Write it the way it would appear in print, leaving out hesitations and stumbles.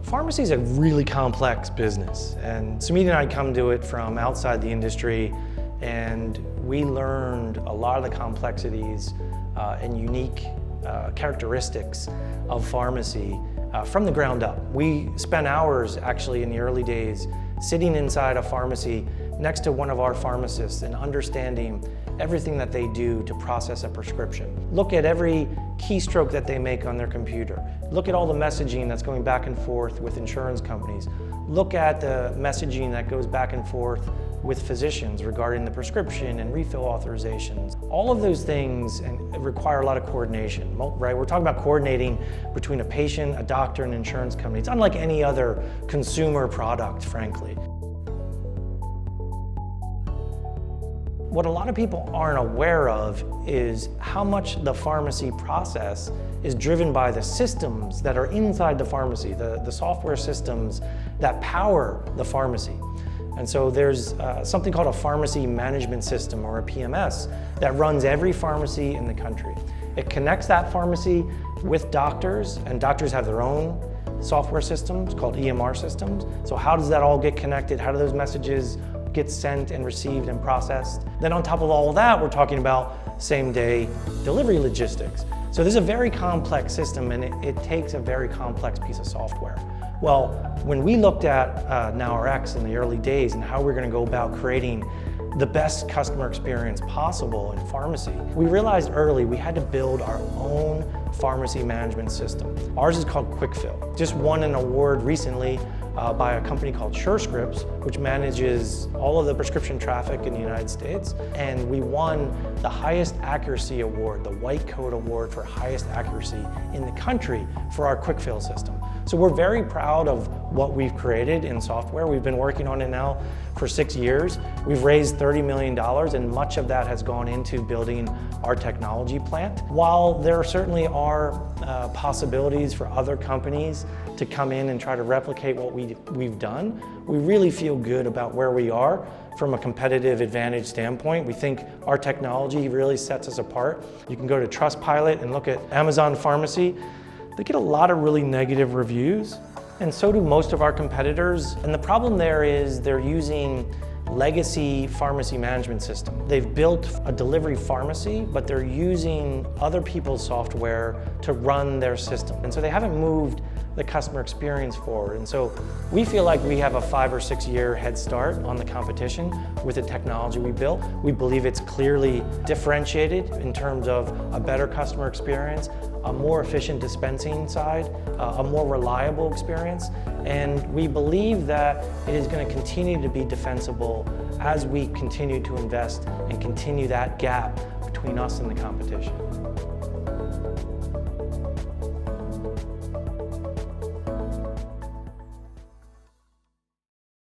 Pharmacy is a really complex business, and Sumit and I come to it from outside the industry, and we learned a lot of the complexities and unique characteristics of pharmacy from the ground up. We spent hours actually in the early days sitting inside a pharmacy next to one of our pharmacists and understanding everything that they do to process a prescription. Look at every keystroke that they make on their computer. Look at all the messaging that's going back and forth with insurance companies. Look at the messaging that goes back and forth with physicians regarding the prescription and refill authorizations. All of those things require a lot of coordination, right? We're talking about coordinating between a patient, a doctor, and an insurance company. It's unlike any other consumer product, frankly. What a lot of people aren't aware of is how much the pharmacy process is driven by the systems that are inside the pharmacy, the software systems that power the pharmacy. And so there's something called a pharmacy management system, or a PMS, that runs every pharmacy in the country. It connects that pharmacy with doctors, and doctors have their own software systems called EMR systems. So how does that all get connected? How do those messages get sent and received and processed? Then on top of all of that, we're talking about same-day delivery logistics. So this is a very complex system, and it takes a very complex piece of software. Well, when we looked at NowRx in the early days and how we're going to go about creating the best customer experience possible in pharmacy, we realized early we had to build our own pharmacy management system. Ours is called QuickFill. Just won an award recently by a company called SureScripts, which manages all of the prescription traffic in the United States. And we won the highest accuracy award, the White Coat Award for highest accuracy in the country for our QuickFill system. So we're very proud of what we've created in software. We've been working on it now for 6 years. We've raised $30 million, and much of that has gone into building our technology plant. While there certainly are possibilities for other companies to come in and try to replicate what we've done, we really feel good about where we are from a competitive advantage standpoint. We think our technology really sets us apart. You can go to Trustpilot and look at Amazon Pharmacy. They get a lot of really negative reviews, and so do most of our competitors. And the problem there is they're using legacy pharmacy management system. They've built a delivery pharmacy, but they're using other people's software to run their system. And so they haven't moved the customer experience forward. And so we feel like we have a 5 or 6 year head start on the competition with the technology we built. We believe it's clearly differentiated in terms of a better customer experience, a more efficient dispensing side, a more reliable experience. And we believe that it is going to continue to be defensible as we continue to invest and continue that gap between us and the competition.